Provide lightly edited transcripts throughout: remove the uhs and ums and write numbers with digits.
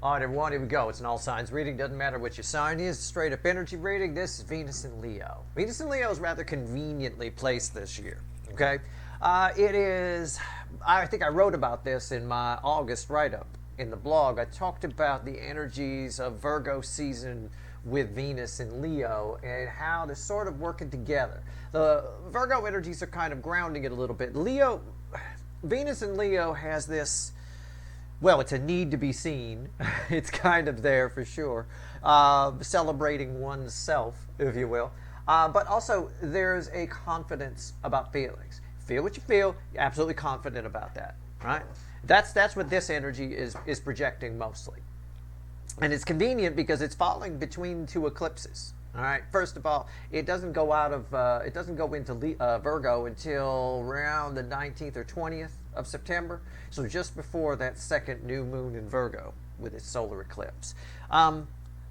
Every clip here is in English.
All right, everyone, here we go. It's an all signs reading. Doesn't matter what your sign is. Straight up energy reading. This is Venus and Leo. Venus and Leo is rather conveniently placed this year. Okay, it is. I think I wrote about this in my August write-up in the blog. I talked about the energies of Virgo season with Venus and Leo and how they're sort of working together. The Virgo energies are kind of grounding it a little bit. Venus and Leo has this. Well, it's a need to be seen. It's kind of there for sure. Celebrating oneself, if you will. But also, there's a confidence about feelings. Feel what you feel, you're absolutely confident about that, right? That's what this energy is projecting mostly. And it's convenient because it's falling between two eclipses. All right. First of all, it doesn't go into Virgo until around the 19th or 20th of September. So just before that second new moon in Virgo with its solar eclipse.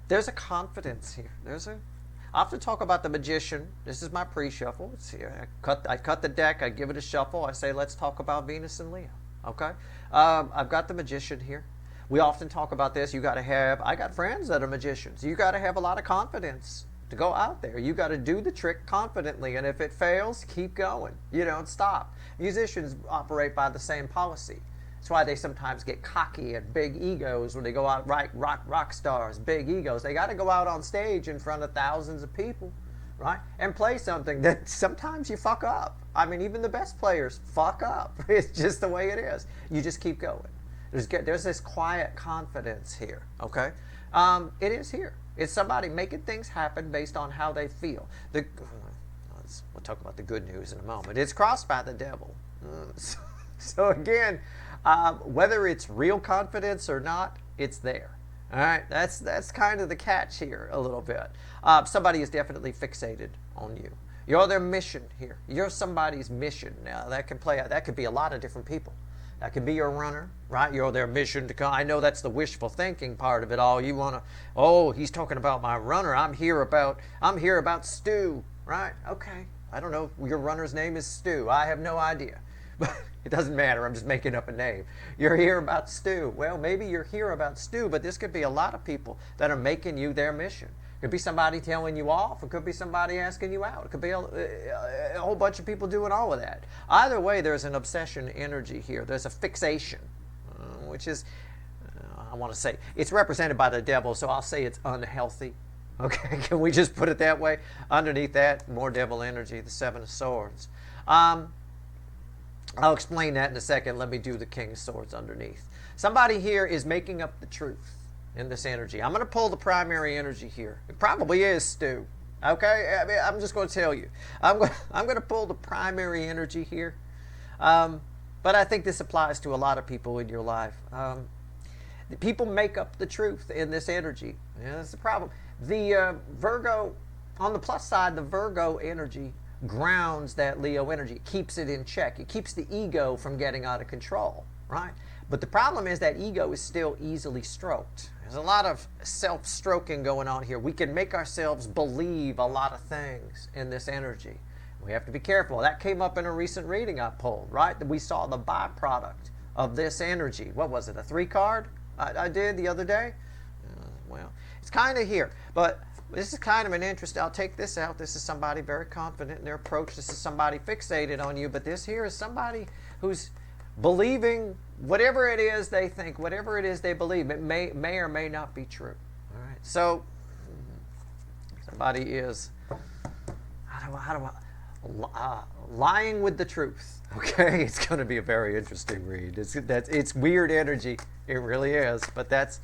There's a confidence here. I often talk about the Magician. This is my pre-shuffle. It's here. I cut the deck. I give it a shuffle. I say, let's talk about Venus and Leo. Okay. I've got the Magician here. We often talk about this. I got friends that are magicians. You got to have a lot of confidence to go out there. You got to do the trick confidently, and if it fails, keep going. You don't stop. Musicians operate by the same policy. That's why they sometimes get cocky and big egos when they go out, right? Rock stars, big egos. They got to go out on stage in front of thousands of people, right? And play something that sometimes you fuck up. I mean, even the best players fuck up. It's just the way it is. You just keep going. There's this quiet confidence here, okay? It is here. It's somebody making things happen based on how they feel. We'll talk about the good news in a moment. It's crossed by the devil. So again, whether it's real confidence or not, it's there. All right, that's kind of the catch here a little bit. Somebody is definitely fixated on you. You're their mission here. You're somebody's mission. Now that could be a lot of different people. That could be your runner, right? You're their mission to come. I know that's the wishful thinking part of it all. You want to, he's talking about my runner. I'm here about Stu, right? Okay. I don't know. Your runner's name is Stu. I have no idea. But it doesn't matter. I'm just making up a name. You're here about Stu. Well, maybe you're here about Stu, but this could be a lot of people that are making you their mission. It could be somebody telling you off. It could be somebody asking you out. It could be a whole bunch of people doing all of that. Either way, there's an obsession energy here. There's a fixation, which is, I want to say, it's represented by the devil, so I'll say it's unhealthy. Okay, can we just put it that way? Underneath that, more devil energy, the Seven of Swords. I'll explain that in a second. Let me do the King of Swords underneath. Somebody here is making up the truth in this energy. I'm going to pull the primary energy here. It probably is Stu. Okay, I'm just going to tell you. I'm going to pull the primary energy here. But I think this applies to a lot of people in your life. The people make up the truth in this energy. Yeah, that's the problem. The Virgo, on the plus side, the Virgo energy grounds that Leo energy. It keeps it in check. It keeps the ego from getting out of control, right? But the problem is that ego is still easily stroked. There's a lot of self-stroking going on here. We can make ourselves believe a lot of things in this energy. We have to be careful. That came up in a recent reading I pulled, right? That we saw the byproduct of this energy. What was it, a 3-card I did the other day? Well, it's kind of here. But this is kind of an interest. I'll take this out. This is somebody very confident in their approach. This is somebody fixated on you. But this here is somebody who's believing whatever it is they think, whatever it is they believe. It may or may not be true. All right. So somebody is lying with the truth. Okay, it's going to be a very interesting read. It's weird energy. It really is. But that's,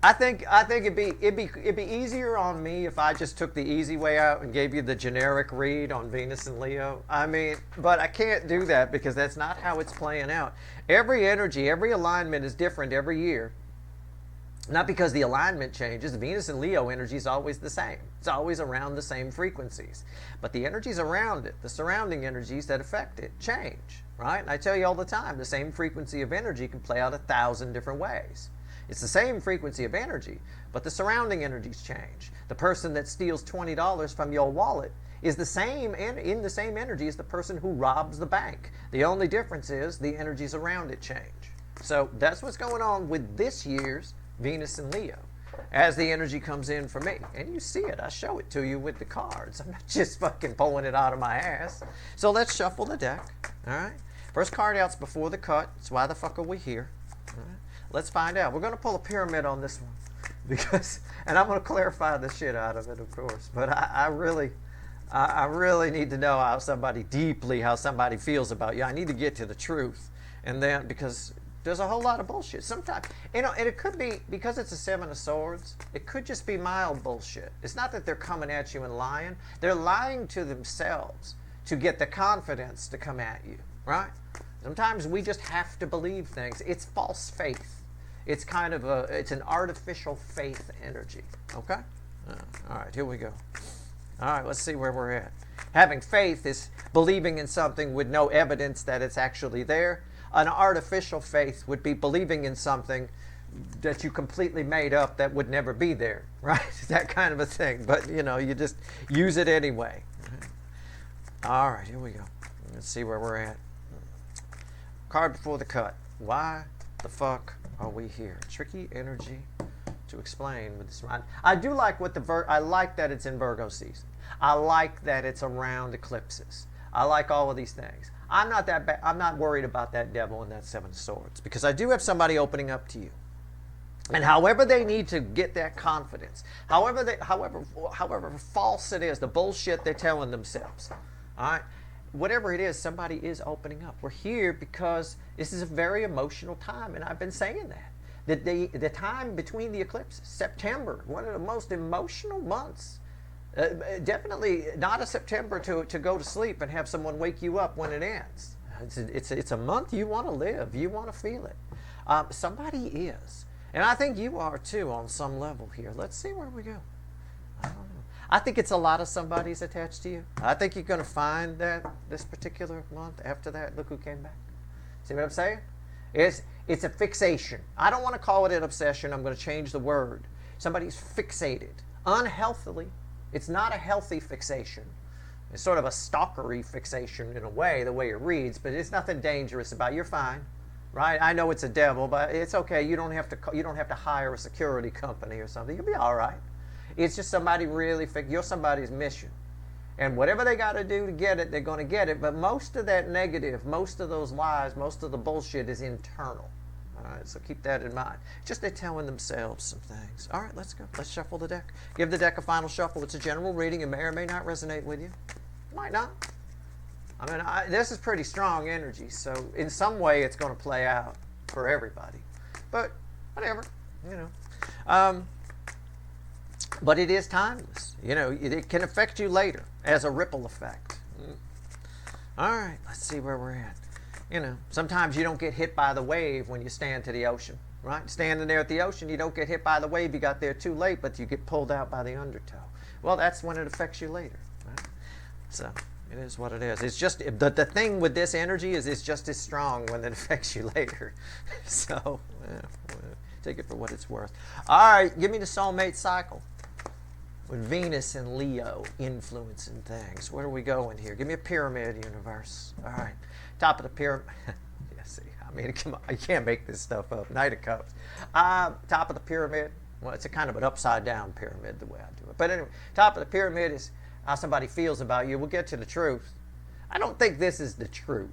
I think it'd be easier on me if I just took the easy way out and gave you the generic read on Venus and Leo. I mean, but I can't do that because that's not how it's playing out. Every energy, every alignment is different every year. Not because the alignment changes. The Venus and Leo energy is always the same. It's always around the same frequencies. But the energies around it, the surrounding energies that affect it, change, right? And I tell you all the time, the same frequency of energy can play out 1,000 different ways. It's the same frequency of energy, but the surrounding energies change. The person that steals $20 from your wallet is the same in the same energy as the person who robs the bank. The only difference is the energies around it change. So that's what's going on with this year's Venus in Leo as the energy comes in for me. And you see it. I show it to you with the cards. I'm not just fucking pulling it out of my ass. So let's shuffle the deck. All right. First card out's before the cut. It's why the fuck are we here? All right. Let's find out. We're going to pull a pyramid on this one. Because, and I'm going to clarify the shit out of it, of course. But I really need to know how somebody feels about you. I need to get to the truth. And then, because there's a whole lot of bullshit. Sometimes, and it could be, because it's a 7 of Swords, it could just be mild bullshit. It's not that they're coming at you and lying. They're lying to themselves to get the confidence to come at you, right? Sometimes we just have to believe things. It's false faith. It's kind of it's an artificial faith energy, okay? All right, here we go. All right, let's see where we're at. Having faith is believing in something with no evidence that it's actually there. An artificial faith would be believing in something that you completely made up that would never be there, right? That kind of a thing. But, you just use it anyway. All right, here we go. Let's see where we're at. Card before the cut. Why the fuck are we here? Tricky energy to explain with this ride. I do like I like that it's in Virgo season. I like that it's around eclipses. I like all of these things. I'm not worried about that devil and that 7 of Swords, because I do have somebody opening up to you. And however they need to get that confidence, however false it is, the bullshit they're telling themselves, all right, whatever it is, somebody is opening up. We're here because this is a very emotional time, and I've been saying that. The time between the eclipses, September, one of the most emotional months. Definitely not a September to go to sleep and have someone wake you up when it ends. It's a month you want to live. You want to feel it. Somebody is. And I think you are too on some level here. Let's see where we go. I don't know. I think it's a lot of somebody's attached to you. I think you're going to find that this particular month. After that, look who came back. See what I'm saying? It's a fixation. I don't want to call it an obsession. I'm going to change the word. Somebody's fixated unhealthily. It's not a healthy fixation. It's sort of a stalkery fixation in a way, the way it reads, but it's nothing dangerous about it. You're fine, right? I know it's a devil, but it's okay. You don't have to hire a security company or something. You'll be all right. It's just somebody really you're somebody's mission. And whatever they got to do to get it, they're going to get it. But most of that negative, most of those lies, most of the bullshit is internal. All right, so keep that in mind. Just they're telling themselves some things. All right, let's go. Let's shuffle the deck. Give the deck a final shuffle. It's a general reading. It may or may not resonate with you. It might not. I mean, this is pretty strong energy, so in some way it's going to play out for everybody. But whatever, but it is timeless. It can affect you later as a ripple effect. All right, let's see where we're at. Sometimes you don't get hit by the wave when you stand to the ocean, right? Standing there at the ocean, you don't get hit by the wave. You got there too late, but you get pulled out by the undertow. Well, that's when it affects you later, right? So it is what it is. It's just the thing with this energy is it's just as strong when it affects you later. So take it for what it's worth. All right, give me the soulmate cycle with Venus and Leo influencing things. Where are we going here? Give me a pyramid universe. All right. Top of the pyramid. Yeah, see, I mean, come on, you can't make this stuff up. Knight of Cups. Top of the pyramid. Well, it's a kind of an upside down pyramid the way I do it. But anyway, top of the pyramid is how somebody feels about you. We'll get to the truth. I don't think this is the truth.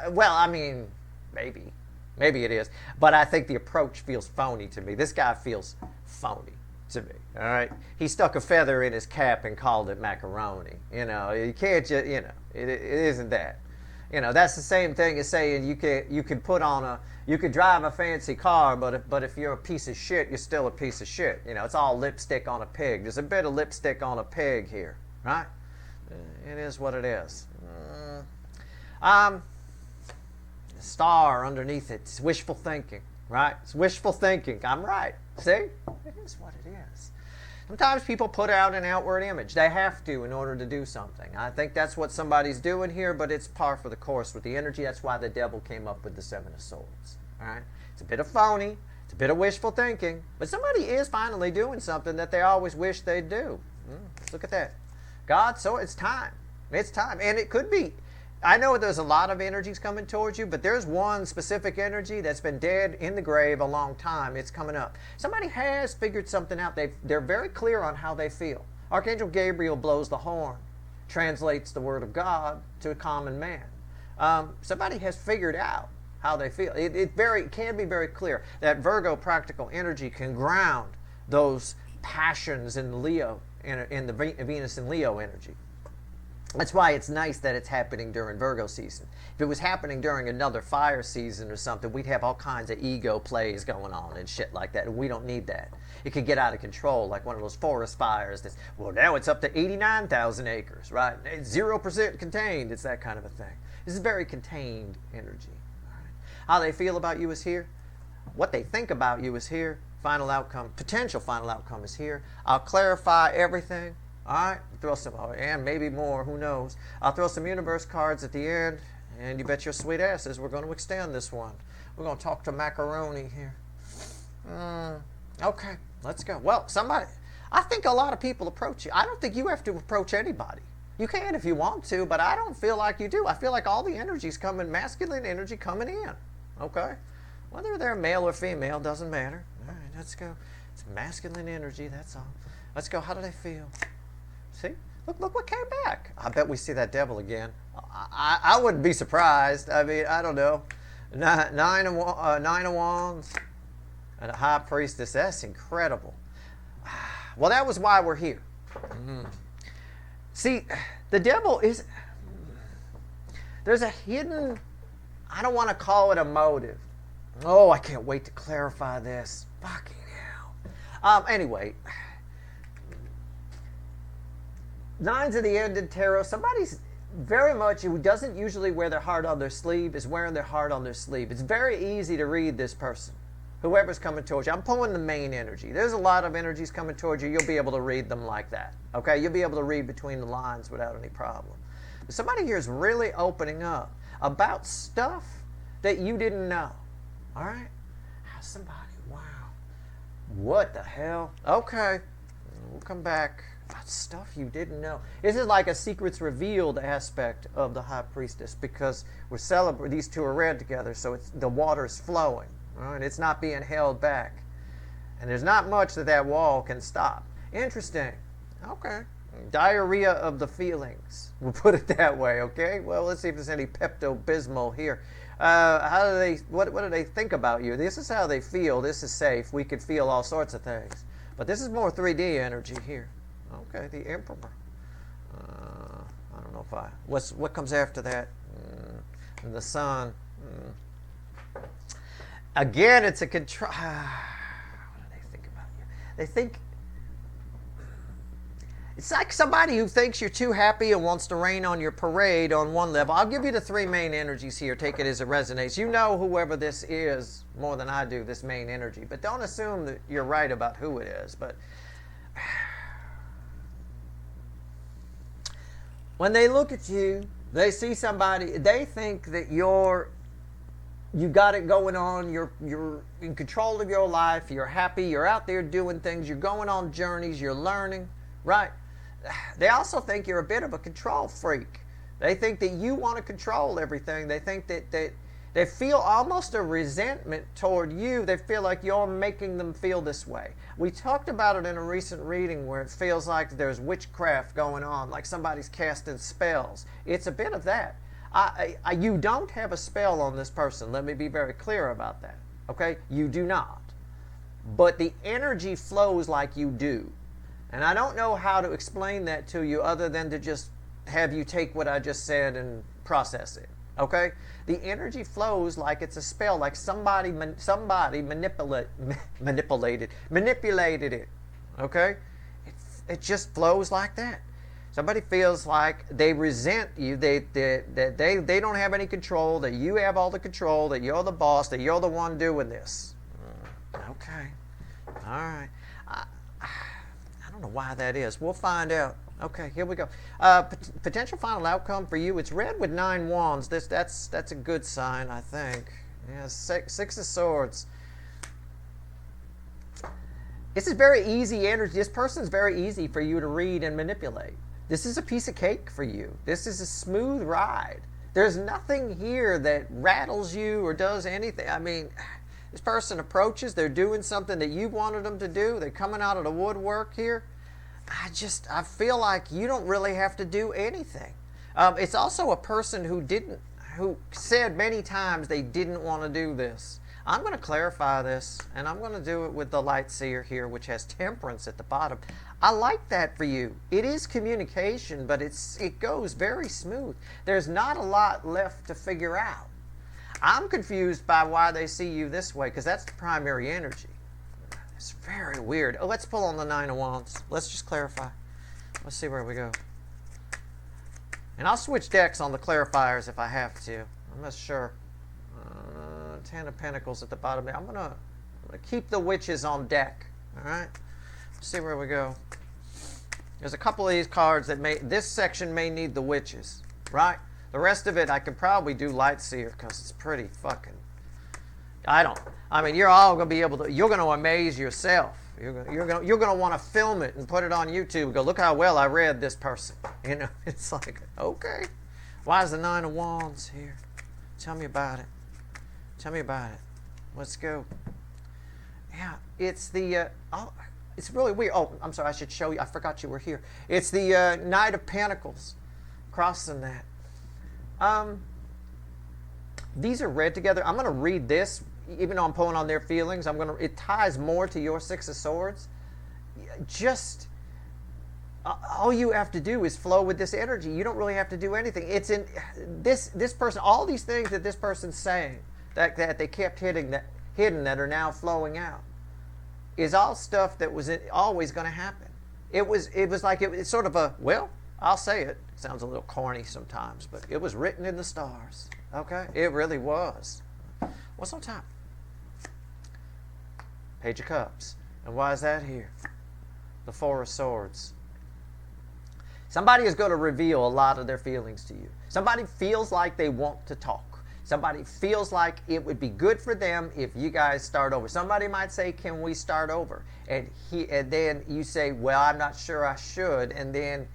Well, I mean, maybe. Maybe it is. But I think the approach feels phony to me. This guy feels phony to me. All right? He stuck a feather in his cap and called it macaroni. You can't just, it isn't that. That's the same thing as saying you can drive a fancy car, but if you're a piece of shit, you're still a piece of shit. It's all lipstick on a pig. There's a bit of lipstick on a pig here, right? It is what it is. Star underneath it. It's wishful thinking, right? It's wishful thinking. I'm right. See? It is what it is. Sometimes people put out an outward image. They have to in order to do something. I think that's what somebody's doing here, but it's par for the course with the energy. That's why the devil came up with the 7 of Swords. All right? It's a bit of phony. It's a bit of wishful thinking. But somebody is finally doing something that they always wish they'd do. Let's look at that. God, so it's time. It's time. And it could be. I know there's a lot of energies coming towards you, but there's one specific energy that's been dead in the grave a long time. It's coming up. Somebody has figured something out. They're very clear on how they feel. Archangel Gabriel blows the horn, translates the word of God to a common man. Somebody has figured out how they feel. It can be very clear that Virgo practical energy can ground those passions in Leo, in the Venus and Leo energy. That's why it's nice that it's happening during Virgo season. If it was happening during another fire season or something, we'd have all kinds of ego plays going on and shit like that, and we don't need that. It could get out of control, like one of those forest fires that's, well, now it's up to 89,000 acres, right? It's 0% contained. It's that kind of a thing. This is very contained energy. All right? How they feel about you is here. What they think about you is here. Final outcome, potential final outcome is here. I'll clarify everything. All right, throw some, and maybe more, who knows. I'll throw some universe cards at the end, and you bet your sweet asses we're going to extend this one. We're going to talk to Macaroni here. Okay, let's go. Well, I think a lot of people approach you. I don't think you have to approach anybody. You can if you want to, but I don't feel like you do. I feel like all the energy's coming, masculine energy coming in, okay? Whether they're male or female, doesn't matter. All right, let's go. It's masculine energy, that's all. Let's go, how do they feel? See? Look what came back. I bet we see that devil again. I wouldn't be surprised. I mean, I don't know. Nine of Wands and a High Priestess. That's incredible. Well, that was why we're here. See, the devil is... There's a hidden... I don't want to call it a motive. Oh, I can't wait to clarify this. Fucking hell. Anyway... Nines of the Ended Tarot. Somebody's very much who doesn't usually wear their heart on their sleeve is wearing their heart on their sleeve. It's very easy to read this person. Whoever's coming towards you. I'm pulling the main energy. There's a lot of energies coming towards you. You'll be able to read them like that. Okay? You'll be able to read between the lines without any problem. But somebody here is really opening up about stuff that you didn't know. All right? Somebody, wow. What the hell? Okay. We'll come back. About stuff you didn't know. This is like a secrets revealed aspect of the High Priestess because we're celebrating. These two are read together, so the water's flowing. Right? It's not being held back, and there's not much that wall can stop. Interesting. Okay. Diarrhea of the feelings. We'll put it that way. Okay. Well, let's see if there's any Pepto-Bismol here. What do they think about you? This is how they feel. This is safe. We could feel all sorts of things, but this is more 3D energy here. Okay, the Emperor. I don't know if what comes after that? The Sun. Again, it's a control. What do they think about you? They think it's like somebody who thinks you're too happy and wants to rain on your parade on one level. I'll give you the three main energies here. Take it as it resonates. You know whoever this is more than I do, this main energy. But don't assume that you're right about who it is. But when they look at you, they see somebody, they think that you got it going on, you're in control of your life, you're happy, you're out there doing things, you're going on journeys, you're learning, right? They also think you're a bit of a control freak. They think that you want to control everything. They think that they feel almost a resentment toward you. They feel like you're making them feel this way. We talked about it in a recent reading where it feels like there's witchcraft going on, like somebody's casting spells. It's a bit of that. You don't have a spell on this person. Let me be very clear about that. Okay? You do not. But the energy flows like you do. And I don't know how to explain that to you other than to just have you take what I just said and process it. Okay? The energy flows like it's a spell, like somebody manipulated it. Okay? It just flows like that. Somebody feels like they resent you, they don't have any control, that you have all the control, that you're the boss, that you're the one doing this. Okay. All right. I don't know why that is. We'll find out. Okay, here we go. Potential final outcome for you. It's red with 9 wands. That's a good sign, I think. Yeah, 6 of swords. This is very easy energy. This person is very easy for you to read and manipulate. This is a piece of cake for you. This is a smooth ride. There's nothing here that rattles you or does anything. I mean, this person approaches, they're doing something that you wanted them to do. They're coming out of the woodwork here. I feel like you don't really have to do anything. It's also a person who said many times they didn't want to do this. I'm going to clarify this, and I'm going to do it with the light seer here, which has temperance at the bottom. I like that for you. It is communication, but it goes very smooth. There's not a lot left to figure out. I'm confused by why they see you this way, because that's the primary energy. It's very weird. Oh, let's pull on the Nine of Wands. Let's just clarify. Let's see where we go. And I'll switch decks on the clarifiers if I have to. I'm not sure. Ten of Pentacles at the bottom. I'm gonna keep the witches on deck. All right. Let's see where we go. There's a couple of these cards that this section may need the witches, right? The rest of it I could probably do light seer because it's pretty fucking. I mean, you're all gonna be able to. You're gonna amaze yourself. You're gonna want to film it and put it on YouTube. Go look how well I read this person. You know, it's like, okay, why is the Nine of Wands here? Tell me about it. Tell me about it. Let's go. Yeah, it's the. It's really weird. Oh, I'm sorry. I should show you. I forgot you were here. It's the Knight of Pentacles, crossing that. These are read together. I'm going to read this, even though I'm pulling on their feelings. It ties more to your Six of Swords. Just all you have to do is flow with this energy. You don't really have to do anything. It's in this person. All these things that this person's saying that they kept hidden that are now flowing out is all stuff that was always going to happen. It's sort of a, well, I'll say it. It sounds a little corny sometimes, but it was written in the stars. Okay? It really was. What's on top? Page of Cups. And why is that here? The Four of Swords. Somebody is going to reveal a lot of their feelings to you. Somebody feels like they want to talk. Somebody feels like it would be good for them if you guys start over. Somebody might say, can we start over? And then you say, well, I'm not sure I should. And then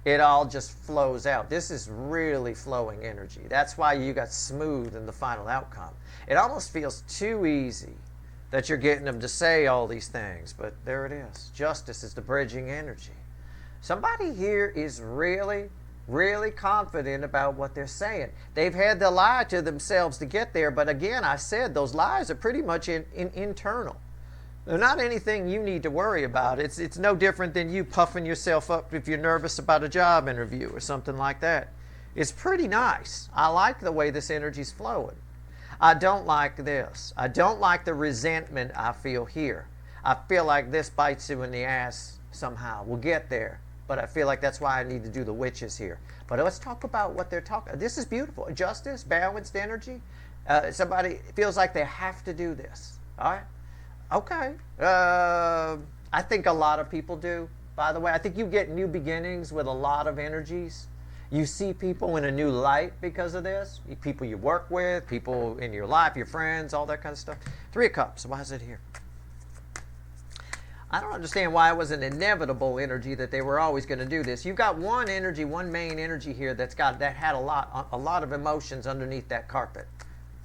it all just flows out. This is really flowing energy. That's why you got smooth in the final outcome. It almost feels too easy that you're getting them to say all these things. But there it is. Justice is the bridging energy. Somebody here is really confident about what they're saying. They've had to lie to themselves to get there, but again, I said those lies are pretty much internal. They're not anything you need to worry about. It's no different than you puffing yourself up if you're nervous about a job interview or something like that. It's pretty nice. I like the way this energy's flowing. I don't like this. I don't like the resentment I feel here. I feel like this bites you in the ass somehow. We'll get there. But I feel like that's why I need to do the witches here. But let's talk about what they're talking. This is beautiful. Justice, balanced energy. Somebody feels like they have to do this. All right? Okay. I think a lot of people do, by the way. I think you get new beginnings with a lot of energies. You see people in a new light because of this. People you work with, people in your life, your friends, all that kind of stuff. Three of Cups. Why is it here? I don't understand why it was an inevitable energy that they were always going to do this. You've got one energy, one main energy here that had a lot of emotions underneath that carpet,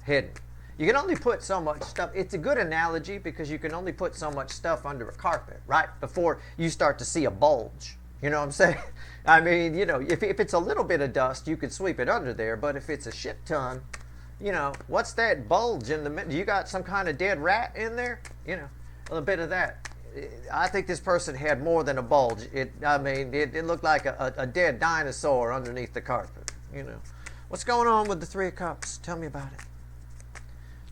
hidden. You can only put so much stuff. It's a good analogy because you can only put so much stuff under a carpet, right? Before you start to see a bulge. You know what I'm saying? I mean, you know, if it's a little bit of dust, you could sweep it under there. But if it's a shit ton, you know, what's that bulge in the middle? You got some kind of dead rat in there? You know, a little bit of that. I think this person had more than a bulge. It looked like a dead dinosaur underneath the carpet. You know, what's going on with the Three of Cups? Tell me about it.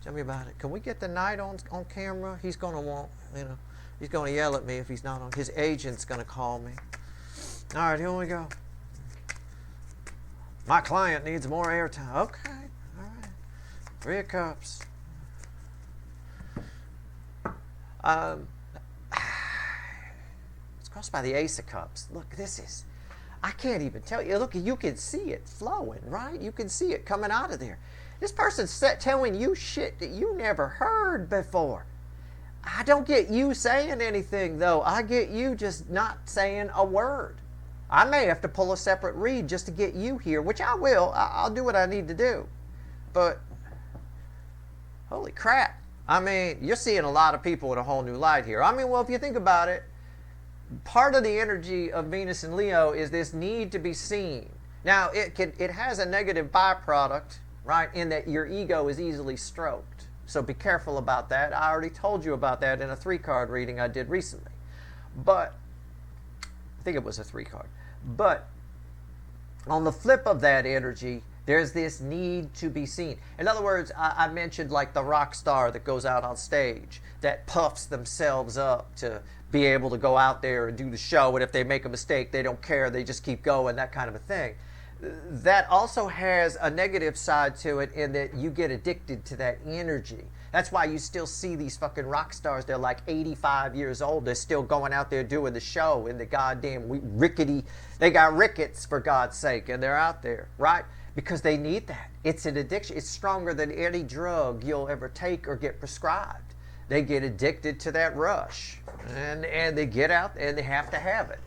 Tell me about it. Can we get the Knight on camera? He's going to want, you know, he's going to yell at me if he's not on. His agent's going to call me. All right, here we go. My client needs more airtime. Okay, all right. Three of Cups. Crossed by the Ace of Cups. Look, I can't even tell you. Look, you can see it flowing, right? You can see it coming out of there. This person's telling you shit that you never heard before. I don't get you saying anything, though. I get you just not saying a word. I may have to pull a separate read just to get you here, which I will. I'll do what I need to do. But holy crap. I mean, you're seeing a lot of people in a whole new light here. I mean, well, if you think about it, part of the energy of Venus and Leo is this need to be seen. Now, it has a negative byproduct, right, in that your ego is easily stroked. So be careful about that. I already told you about that in a 3-card reading I did recently. But, I think it was a 3-card. But, on the flip of that energy, there's this need to be seen. In other words, I mentioned like the rock star that goes out on stage, that puffs themselves up to be able to go out there and do the show, and if they make a mistake, they don't care, they just keep going, that kind of a thing. That also has a negative side to it in that you get addicted to that energy. That's why you still see these fucking rock stars. They're like 85 years old. They're still going out there doing the show in the goddamn rickety. They got rickets, for God's sake, and they're out there, right? Because they need that. It's an addiction. It's stronger than any drug you'll ever take or get prescribed. They get addicted to that rush, and they get out and they have to have it.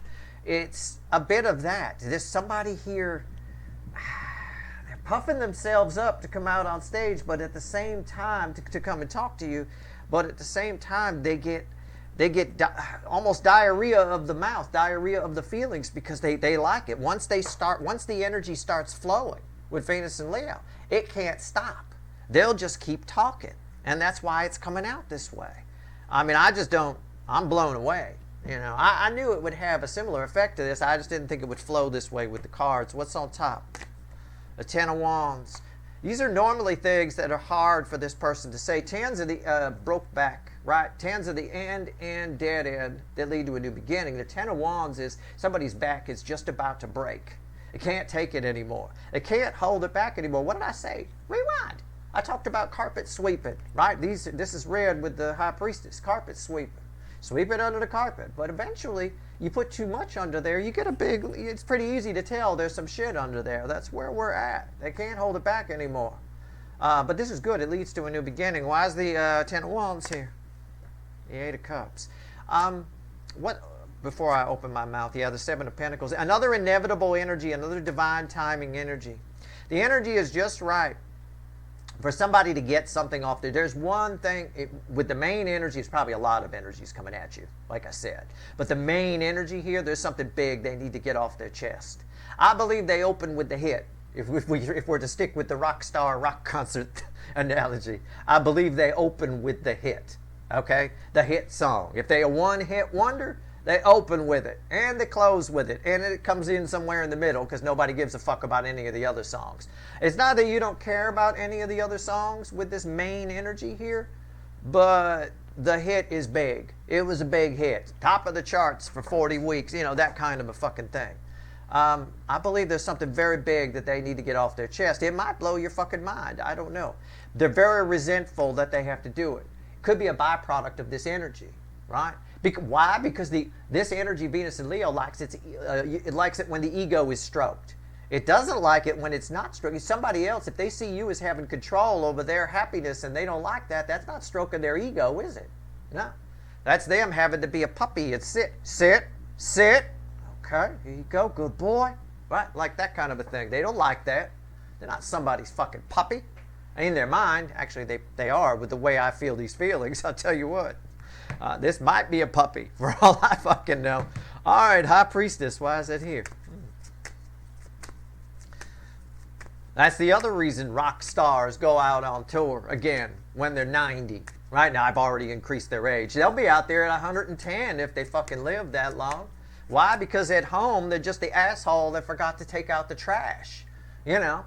It's a bit of that. There's somebody here, they're puffing themselves up to come out on stage, but at the same time, to come and talk to you, but at the same time, they get almost diarrhea of the mouth, diarrhea of the feelings, because they like it. Once the energy starts flowing with Venus and Leo, it can't stop. They'll just keep talking. And that's why it's coming out this way. I mean, I'm blown away. You know, I knew it would have a similar effect to this. I just didn't think it would flow this way with the cards. What's on top? The 10 of Wands. These are normally things that are hard for this person to say. 10s are the broke back, right? 10s are the end and dead end that lead to a new beginning. The 10 of Wands is somebody's back is just about to break. They can't take it anymore. They can't hold it back anymore. What did I say? Rewind. I talked about carpet sweeping, right? This is red with the High Priestess. Carpet sweeping. Sweep it under the carpet. But eventually, you put too much under there, you get it's pretty easy to tell there's some shit under there. That's where we're at. They can't hold it back anymore. But this is good. It leads to a new beginning. Why is the 10 of Wands here? The 8 of Cups. Before I open my mouth, the 7 of Pentacles. Another inevitable energy, another divine timing energy. The energy is just right for somebody to get something off there. There's one thing, with the main energy, it's probably a lot of energies coming at you, like I said. But the main energy here, there's something big they need to get off their chest. I believe they open with the hit. If we're to stick with the rock concert analogy, I believe they open with the hit, okay? The hit song. If they a one-hit wonder, they open with it, and they close with it, and it comes in somewhere in the middle because nobody gives a fuck about any of the other songs. It's not that you don't care about any of the other songs with this main energy here, but the hit is big. It was a big hit. Top of the charts for 40 weeks, you know, that kind of a fucking thing. I believe there's something very big that they need to get off their chest. It might blow your fucking mind. I don't know. They're very resentful that they have to do it. Could be a byproduct of this energy, right? Why? Because this energy, Venus and Leo, likes it likes it when the ego is stroked. It doesn't like it when it's not stroked. Somebody else, if they see you as having control over their happiness and they don't like that, that's not stroking their ego, is it? No. That's them having to be a puppy and sit. Okay, here you go, good boy. Right? Like that kind of a thing. They don't like that. They're not somebody's fucking puppy. In their mind, actually they are with the way I feel these feelings, I'll tell you what. This might be a puppy, for all I fucking know. All right, High Priestess, why is it here? That's the other reason rock stars go out on tour, again, when they're 90. Right now, I've already increased their age. They'll be out there at 110 if they fucking live that long. Why? Because at home, they're just the asshole that forgot to take out the trash. You know,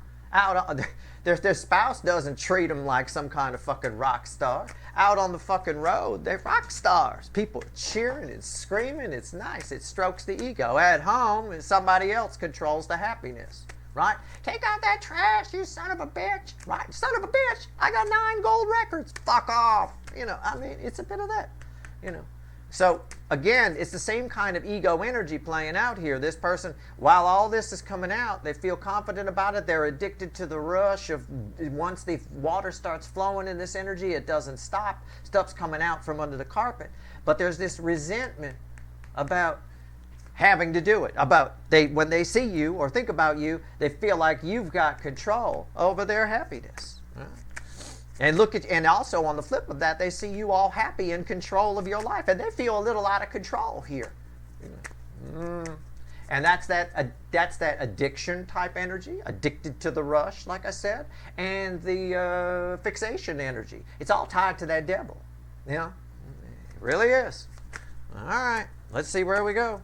their spouse doesn't treat them like some kind of fucking rock star. Out on the fucking road, they're rock stars. People are cheering and screaming. It's nice. It strokes the ego. At home, somebody else controls the happiness. Right? Take out that trash, you son of a bitch. Right? Son of a bitch. I got 9 gold records. Fuck off. You know, I mean, it's a bit of that. You know. So, again, it's the same kind of ego energy playing out here. This person, while all this is coming out, they feel confident about it. They're addicted to the rush of once the water starts flowing in this energy, it doesn't stop. Stuff's coming out from under the carpet. But there's this resentment about having to do it. When they see you or think about you, they feel like you've got control over their happiness. Right? And also on the flip of that, they see you all happy in control of your life, and they feel a little out of control here. And that's that addiction type energy, addicted to the rush, like I said, and the fixation energy. It's all tied to that devil. You know, it really is. All right, let's see where we go.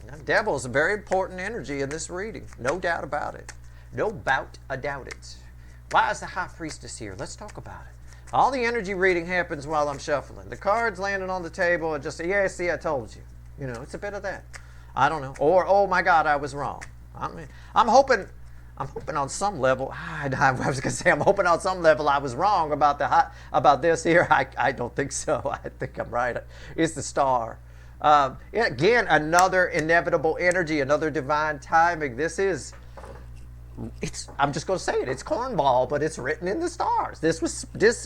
Now, devil is a very important energy in this reading, no doubt about it. No doubt about it. Why is the High Priestess here? Let's talk about it. All the energy reading happens while I'm shuffling. The cards landing on the table and just say, yeah, see, I told you. You know, it's a bit of that. I don't know. Or, oh my God, I was wrong. I mean, I'm hoping on some level, I was going to say, I'm hoping on some level I was wrong about this here. I don't think so. I think I'm right. It's the Star. Again, another inevitable energy, another divine timing. I'm just going to say it. It's cornball, but it's written in the stars.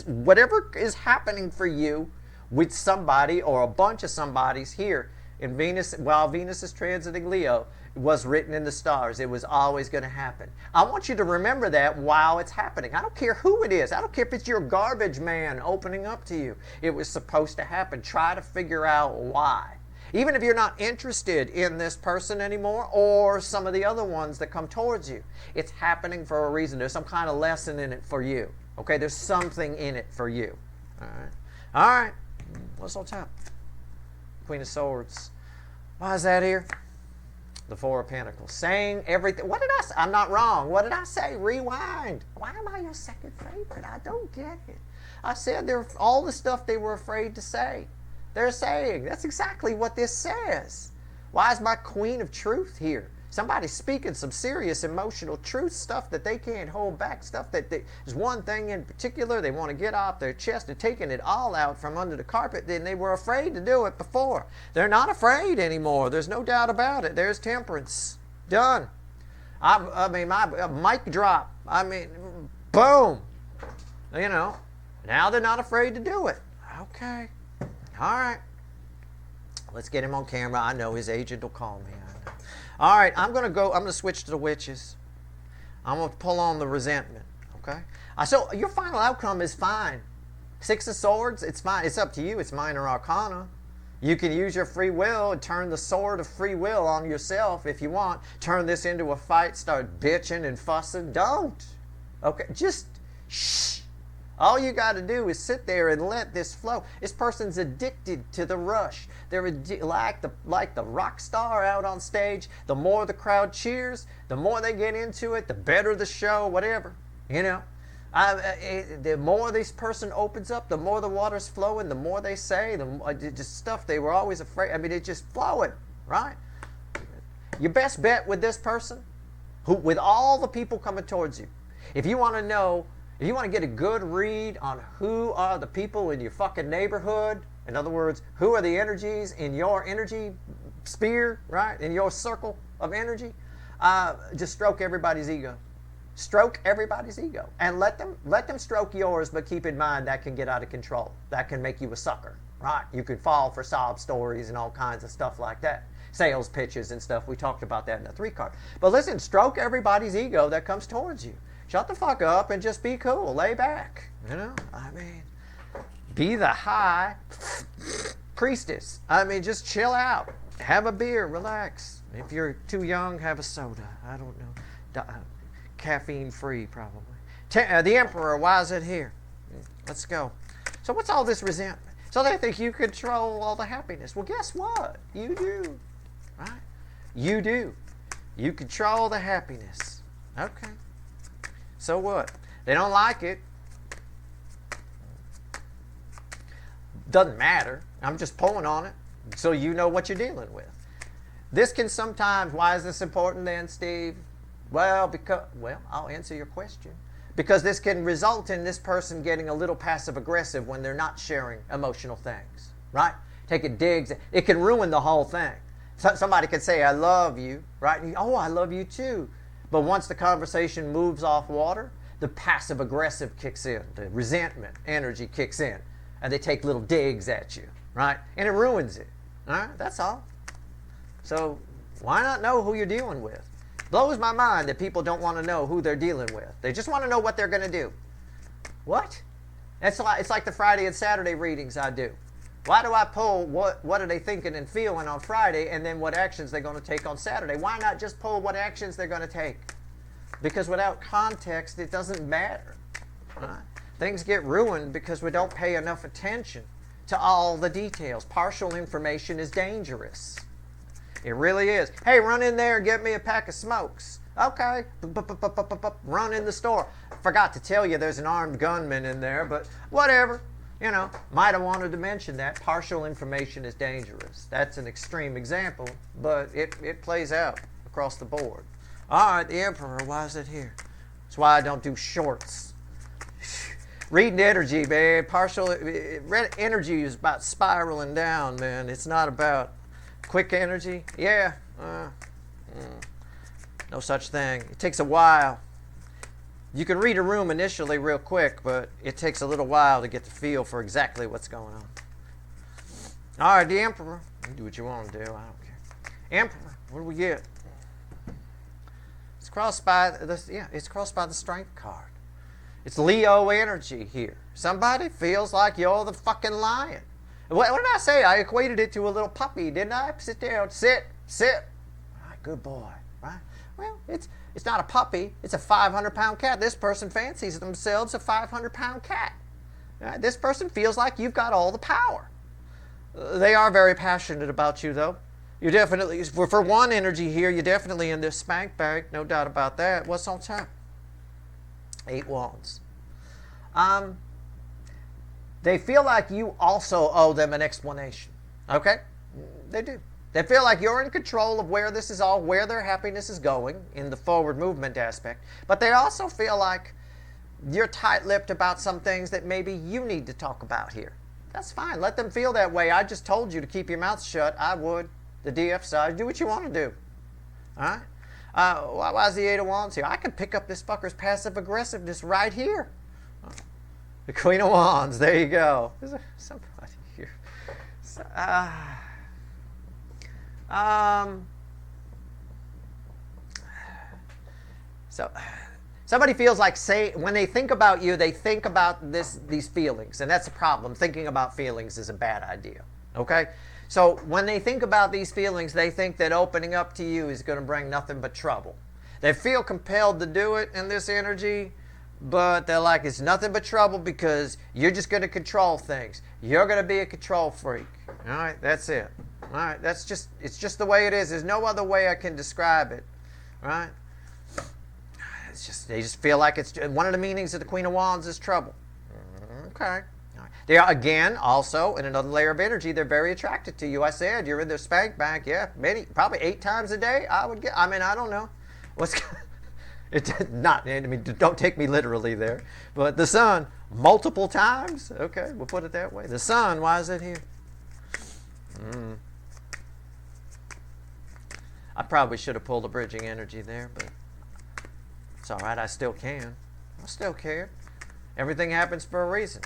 Whatever is happening for you with somebody or a bunch of somebodies here in Venus, while Venus is transiting Leo, was written in the stars. It was always going to happen. I want you to remember that while it's happening. I don't care who it is. I don't care if it's your garbage man opening up to you. It was supposed to happen. Try to figure out why. Even if you're not interested in this person anymore or some of the other ones that come towards you, it's happening for a reason. There's some kind of lesson in it for you. Okay, there's something in it for you. All right. What's on top? Queen of Swords. Why is that here? The Four of Pentacles. Saying everything. What did I say? I'm not wrong. What did I say? Rewind. Why am I your second favorite? I don't get it. I said all the stuff they were afraid to say. They're saying. That's exactly what this says. Why is my Queen of Truth here? Somebody's speaking some serious emotional truth, stuff that they can't hold back, stuff that there's one thing in particular they want to get off their chest. They're taking it all out from under the carpet, and they were afraid to do it before. They're not afraid anymore. There's no doubt about it. There's Temperance. Done. I mean, my mic drop. I mean, boom. You know, now they're not afraid to do it. Okay. All right. Let's get him on camera. I know his agent will call me. All right, I'm going to switch to the Witches. I'm going to pull on the Resentment, okay? So your final outcome is fine. Six of Swords, it's fine. It's up to you. It's minor arcana. You can use your free will and turn the sword of free will on yourself if you want. Turn this into a fight, start bitching and fussing. Don't. Okay, just shh. All you got to do is sit there and let this flow. This person's addicted to the rush. They're like the rock star out on stage. The more the crowd cheers, the more they get into it, the better the show, whatever. You know, the more this person opens up, the more the water's flowing, the more they say, just stuff they were always afraid. I mean, it's just flowing, right? Your best bet with this person, with all the people coming towards you, if you want to get a good read on who are the people in your fucking neighborhood, in other words, who are the energies in your energy sphere, right, in your circle of energy, just stroke everybody's ego. Stroke everybody's ego. And let them stroke yours, but keep in mind that can get out of control. That can make you a sucker, right? You could fall for sob stories and all kinds of stuff like that. Sales pitches and stuff. We talked about that in the 3 card. But listen, stroke everybody's ego that comes towards you. Shut the fuck up and just be cool. Lay back. You know? I mean, be the High Priestess. I mean, just chill out. Have a beer. Relax. If you're too young, have a soda. I don't know. Caffeine free, probably. The Emperor, why is it here? Let's go. So what's all this resentment? So they think you control all the happiness. Well, guess what? You do. Right? You do. You control the happiness. Okay. So what? They don't like it. Doesn't matter. I'm just pulling on it so you know what you're dealing with. This can sometimes, why is this important then, Steve? Well, I'll answer your question. Because this can result in this person getting a little passive-aggressive when they're not sharing emotional things, right? Taking digs. It can ruin the whole thing. Somebody could say, I love you, right? And I love you too. But once the conversation moves off water, the passive-aggressive kicks in. The resentment energy kicks in. And they take little digs at you, right? And it ruins it. All right? That's all. So Why not know who you're dealing with? Blows my mind that people don't want to know who they're dealing with. They just want to know what they're going to do. What? It's like the Friday and Saturday readings I do. Why do I pull what are they thinking and feeling on Friday, and then what actions they're going to take on Saturday? Why not just pull what actions they're going to take? Because without context, it doesn't matter. Right? Things get ruined because we don't pay enough attention to all the details. Partial information is dangerous. It really is. Hey, run in there and get me a pack of smokes. Okay. Run in the store. Forgot to tell you there's an armed gunman in there, but whatever. You know, might have wanted to mention that. Partial information is dangerous. That's an extreme example, but it plays out across the board. All right, the Emperor, why is it here? That's why I don't do shorts. Reading energy, man. Partial energy is about spiraling down, man. It's not about quick energy. Yeah. No such thing. It takes a while. You can read a room initially real quick, but it takes a little while to get the feel for exactly what's going on. All right, the Emperor. You do what you want to do. I don't care. Emperor, what do we get? It's crossed by the Strength card. It's Leo energy here. Somebody feels like you're the fucking lion. What did I say? I equated it to a little puppy, didn't I? Sit down, sit. All right, good boy. Right? Well, it's not a puppy. It's a 500-pound cat. This person fancies themselves a 500-pound cat. Right? This person feels like you've got all the power. They are very passionate about you, though. You're definitely, for one energy here, you're definitely in this spank bag. No doubt about that. What's on top? 8 Wands. They feel like you also owe them an explanation. Okay? They do. They feel like you're in control of where their happiness is going in the forward movement aspect. But they also feel like you're tight-lipped about some things that maybe you need to talk about here. That's fine. Let them feel that way. I just told you to keep your mouth shut. I would. The DF side. Do what you want to do. All right? Why is the 8 of Wands here? I could pick up this fucker's passive aggressiveness right here. The Queen of Wands. There you go. Is there somebody here? So somebody feels like, when they think about you, they think about these feelings, and that's a problem. Thinking about feelings is a bad idea. Okay? So when they think about these feelings, they think that opening up to you is going to bring nothing but trouble. They feel compelled to do it in this energy, but they're like, it's nothing but trouble because you're just going to control things. You're going to be a control freak. All right, that's it. All right, it's just the way it is. There's no other way I can describe it. All right? They just feel like it's one of the meanings of the Queen of Wands is trouble. Okay. They are, again, also, in another layer of energy, they're very attracted to you. I said, you're in their spank bank, yeah, probably 8 times a day, I don't know. Don't take me literally there. But the Sun, multiple times? Okay, we'll put it that way. The Sun, why is it here? I probably should have pulled a bridging energy there, but it's all right, I still can. I still care. Everything happens for a reason.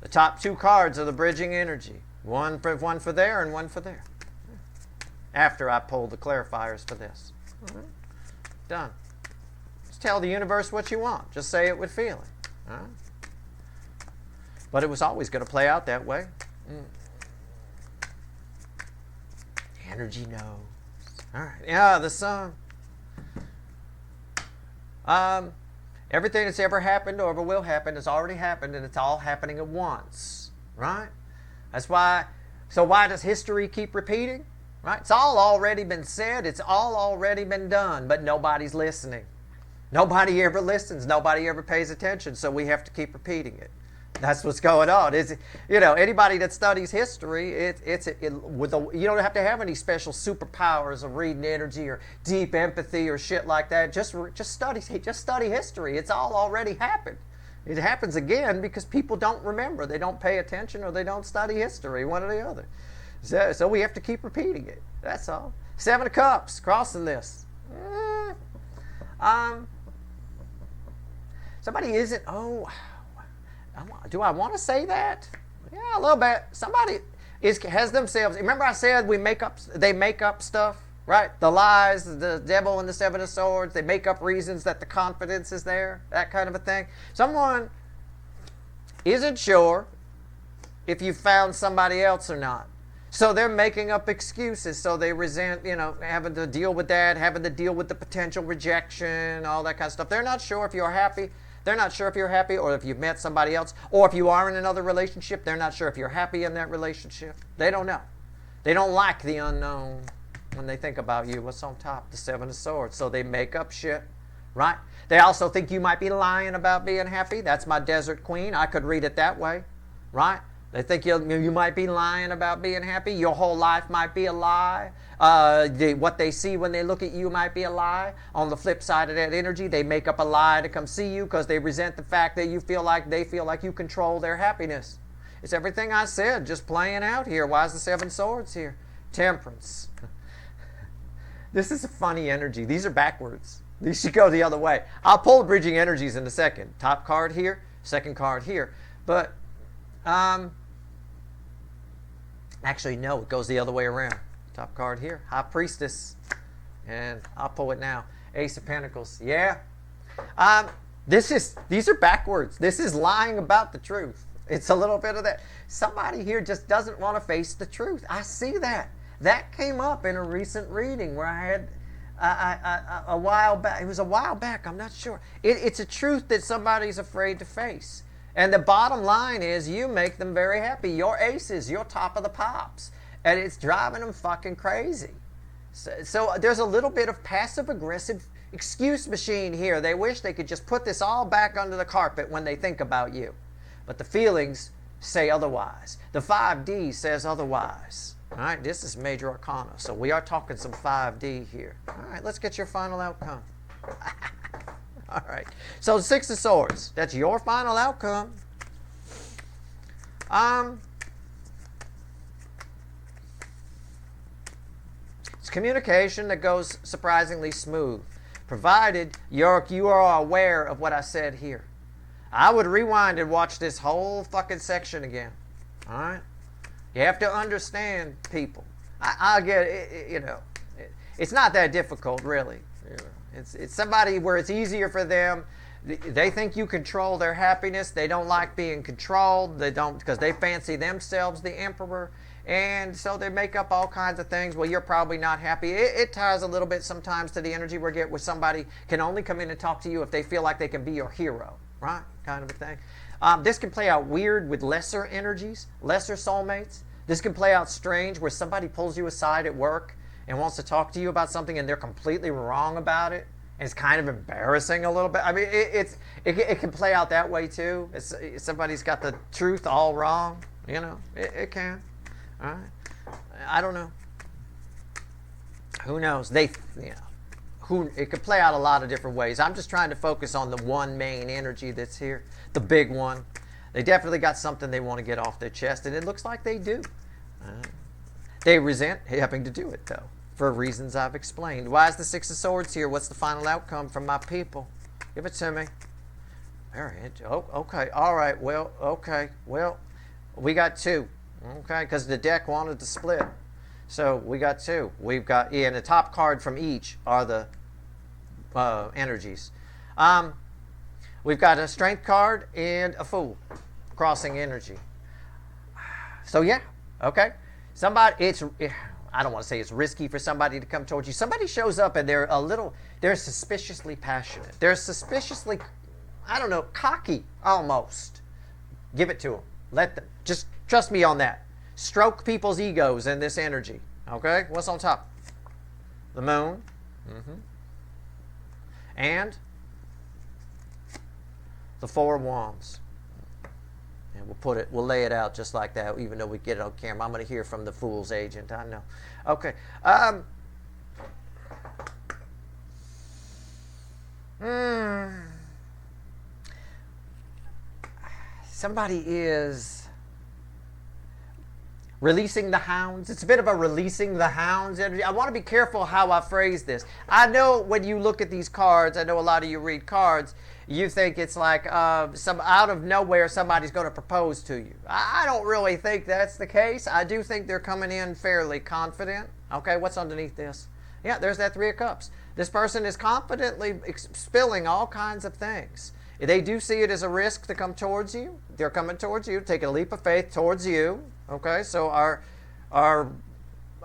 The top 2 cards are the bridging energy. One for there and one for there. After I pull the clarifiers for this. All right. Done. Just tell the universe what you want. Just say it with feeling. All right. But it was always going to play out that way. Energy knows. All right. Yeah, the Sun. Everything that's ever happened or ever will happen has already happened, and it's all happening at once, right? That's why. So why does history keep repeating? Right? It's all already been said. It's all already been done, but nobody's listening. Nobody ever listens. Nobody ever pays attention. So we have to keep repeating it. That's what's going on. Anybody that studies history, you don't have to have any special superpowers of reading energy or deep empathy or shit like that. Just study history. It's all already happened. It happens again because people don't remember. They don't pay attention or they don't study history, one or the other. So we have to keep repeating it. That's all. 7 of Cups, crossing this. Somebody isn't. Do I want to say that? Yeah, a little bit. Somebody has themselves. Remember I said they make up stuff? right? The lies, the devil and the Seven of Swords, they make up reasons that the confidence is there, that kind of a thing. Someone isn't sure if you found somebody else or not. So they're making up excuses. So they resent, having to deal with that, having to deal with the potential rejection, all that kind of stuff. They're not sure if you're happy. They're not sure if you're happy, or if you've met somebody else, or if you are in another relationship. They're not sure if you're happy in that relationship. They don't know. They don't like the unknown when they think about you. What's on top? The Seven of Swords. So they make up shit, right? They also think you might be lying about being happy. That's my Desert Queen. I could read it that way, right? They think you might be lying about being happy. Your whole life might be a lie. What they see when they look at you might be a lie. On the flip side of that energy, they make up a lie to come see you because they resent the fact that they feel like you control their happiness. It's everything I said, just playing out here. Why is the Seven Swords here? Temperance. This is a funny energy. These are backwards. These should go the other way. I'll pull bridging energies in a second. Top card here, second card here. But actually, no, it goes the other way around. Top card here, High Priestess. And I'll pull it now. Ace of Pentacles. Yeah. These are backwards. This is lying about the truth. It's a little bit of that. Somebody here just doesn't want to face the truth. I see that. That came up in a recent reading where I had a while back. It was a while back. I'm not sure. It's a truth that somebody's afraid to face. And the bottom line is you make them very happy. Your aces, you're top of the pops. And it's driving them fucking crazy. So there's a little bit of passive-aggressive excuse machine here. They wish they could just put this all back under the carpet when they think about you. But the feelings say otherwise. The 5D says otherwise. All right, this is Major Arcana. So we are talking some 5D here. All right, let's get your final outcome. All right. So Six of Swords. That's your final outcome. It's communication that goes surprisingly smooth, provided you are aware of what I said here. I would rewind and watch this whole fucking section again. All right? You have to understand people. I get it, it's not that difficult, really. It's somebody where it's easier for them. They think you control their happiness. They don't like being controlled. They don't, because they fancy themselves the emperor. And so they make up all kinds of things. Well, you're probably not happy. It ties a little bit sometimes to the energy we get where somebody can only come in and talk to you if they feel like they can be your hero, right? Kind of a thing. This can play out weird with lesser energies, lesser soulmates. This can play out strange where somebody pulls you aside at work and wants to talk to you about something and they're completely wrong about it. And it's kind of embarrassing a little bit. I mean, it can play out that way too. Somebody's got the truth all wrong. It can. All right. I don't know. Who knows? It could play out a lot of different ways. I'm just trying to focus on the one main energy that's here, the big one. They definitely got something they want to get off their chest, and it looks like they do. They resent having to do it, though, for reasons I've explained. Why is the Six of Swords here? What's the final outcome from my people? Give it to me. All right. Oh, okay. All right. Well, okay. Well, we got two. Okay, because the deck wanted to split. So we got two. We've got, and the top card from each are the energies. We've got a Strength card and a Fool, crossing energy. So yeah, okay. I don't want to say it's risky for somebody to come towards you. Somebody shows up and they're suspiciously passionate. They're suspiciously, cocky almost. Give it to them. Let them, just trust me on that. Stroke people's egos in this energy. Okay, what's on top? The Moon. And the Four of Wands. And we'll lay it out just like that, even though we get it on camera. I'm going to hear from the Fool's agent, I know. Okay. Somebody is releasing the hounds. It's a bit of a releasing the hounds energy. I want to be careful how I phrase this. I know when you look at these cards, I know a lot of you read cards, you think it's like some out of nowhere somebody's going to propose to you. I don't really think that's the case. I do think they're coming in fairly confident. Okay, what's underneath this? Yeah, there's that Three of Cups. This person is confidently spilling all kinds of things. They do see it as a risk to come towards you. They're coming towards you, taking a leap of faith towards you. Okay, so our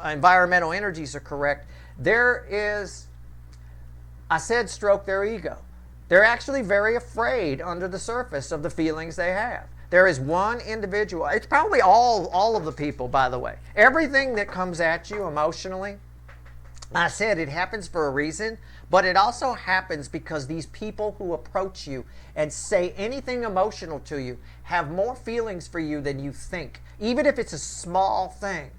environmental energies are correct. There is, I said stroke their ego. They're actually very afraid under the surface of the feelings they have. There is one individual, it's probably all of the people, by the way. Everything that comes at you emotionally, I said it happens for a reason, but it also happens because these people who approach you and say anything emotional to you have more feelings for you than you think. Even if it's a small thing,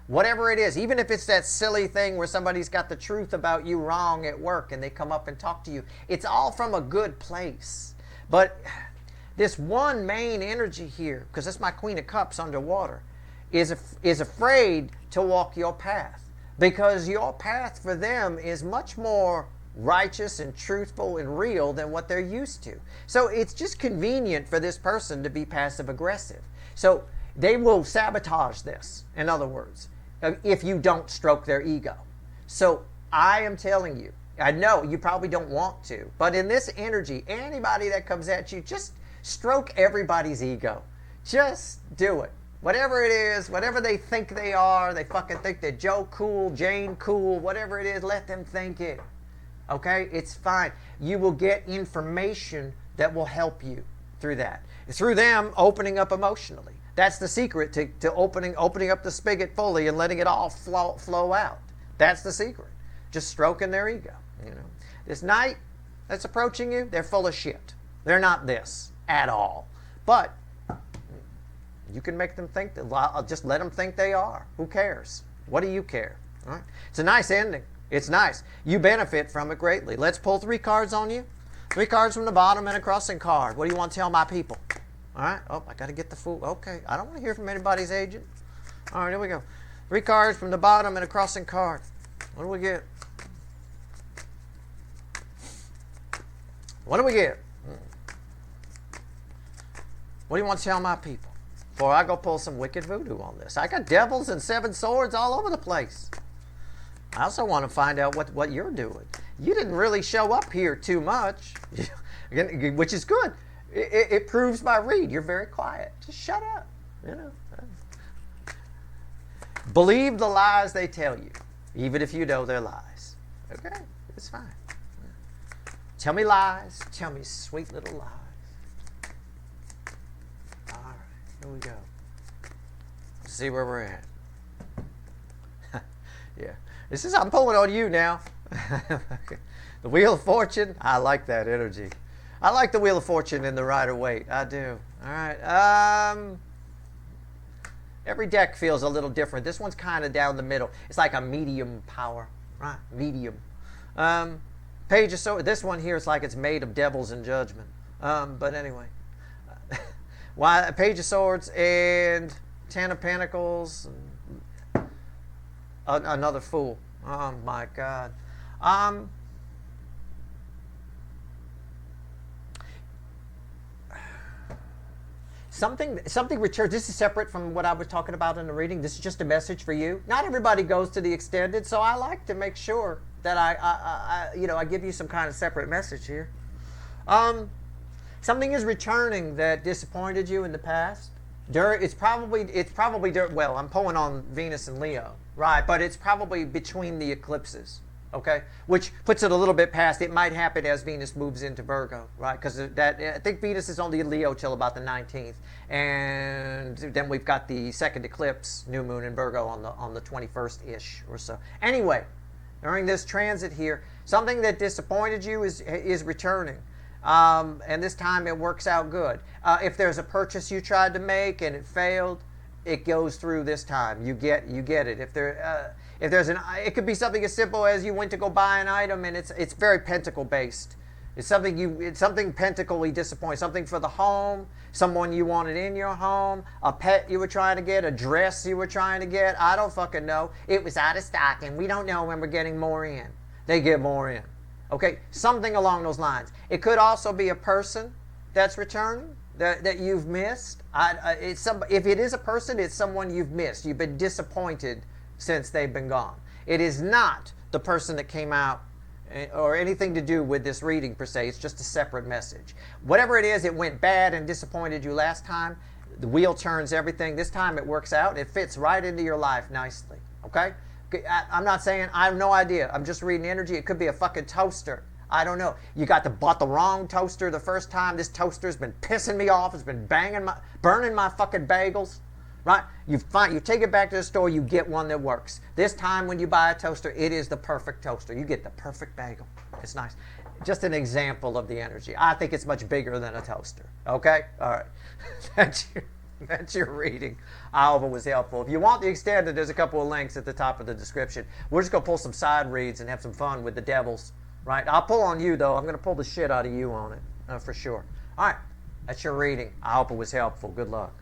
whatever it is, even if it's that silly thing where somebody's got the truth about you wrong at work and they come up and talk to you, it's all from a good place. But this one main energy here, because that's my Queen of Cups underwater, is afraid to walk your path. Because your path for them is much more righteous and truthful and real than what they're used to. So it's just convenient for this person to be passive aggressive. So they will sabotage this, in other words, if you don't stroke their ego. So I am telling you, I know you probably don't want to, but in this energy, anybody that comes at you, just stroke everybody's ego. Just do it. Whatever it is, whatever they think they are, they fucking think they're Joe cool, Jane cool, whatever it is, let them think it. Okay? It's fine. You will get information that will help you through that. Through them opening up emotionally. That's the secret to opening up the spigot fully and letting it all flow out. That's the secret. Just stroking their ego. You know, this knight that's approaching you, they're full of shit. They're not this at all. But you can make them think that. Just let them think they are. Who cares? What do you care? All right? It's a nice ending. It's nice. You benefit from it greatly. Let's pull 3 cards on you. 3 cards from the bottom and a crossing card. What do you want to tell my people? All right. Oh, I got to get the Fool. Okay. I don't want to hear from anybody's agent. All right. Here we go. 3 cards from the bottom and a crossing card. What do we get? What do we get? What do you want to tell my people? Before I go pull some wicked voodoo on this. I got devils and 7 swords all over the place. I also want to find out what you're doing. You didn't really show up here too much, which is good. It proves my read. You're very quiet. Just shut up. You know. Believe the lies they tell you, even if you know they're lies. Okay? It's fine. Tell me lies. Tell me sweet little lies. All right. Here we go. Let's see where we're at. Yeah. I'm pulling on you now. The Wheel of Fortune. I like that energy. I like the Wheel of Fortune in the Rider Waite. I do. All right. Every deck feels a little different. This one's kind of down the middle. It's like a medium power. Right? Medium. Page of Swords. This one here is like it's made of devils and judgment. But anyway. Why? Page of Swords and 10 of Pentacles. Another Fool. Oh my God. Something returns. This is separate from what I was talking about in the reading. This is just a message for you. Not everybody goes to the extended, so I like to make sure that I give you some kind of separate message here. Something is returning that disappointed you in the past. It's probably well, I'm pulling on Venus and Leo, right? But it's probably between the eclipses, okay? Which puts it a little bit past. It might happen as Venus moves into Virgo, right? Because I think Venus is only in Leo till about the 19th, and then we've got the second eclipse, new moon in Virgo on the 21st ish or so. Anyway, during this transit here, something that disappointed you is returning. And this time it works out good. If there's a purchase you tried to make and it failed, it goes through this time. You get it. If there's it could be something as simple as you went to go buy an item and it's very pentacle based. It's something pentacly disappointing. Something for the home, someone you wanted in your home, a pet you were trying to get, a dress you were trying to get. I don't fucking know. It was out of stock and we don't know when we're getting more in. They get more in. Okay, something along those lines. It could also be a person that's returning that you've missed. If it is a person, it's someone you've missed. You've been disappointed since they've been gone. It is not the person that came out or anything to do with this reading per se. It's just a separate message. Whatever it is, it went bad and disappointed you last time. The wheel turns everything. This time it works out. It fits right into your life nicely. Okay? I'm not saying, I have no idea. I'm just reading energy. It could be a fucking toaster. I don't know. You bought the wrong toaster the first time. This toaster's been pissing me off. It's been burning my fucking bagels. Right? You take it back to the store, you get one that works. This time when you buy a toaster, it is the perfect toaster. You get the perfect bagel. It's nice. Just an example of the energy. I think it's much bigger than a toaster. Okay? All right. That's your reading. I hope it was helpful. If you want the extended, there's a couple of links at the top of the description. We're just going to pull some side reads and have some fun with the devils. Right? I'll pull on you, though. I'm going to pull the shit out of you on it. For sure. All right. That's your reading. I hope it was helpful. Good luck.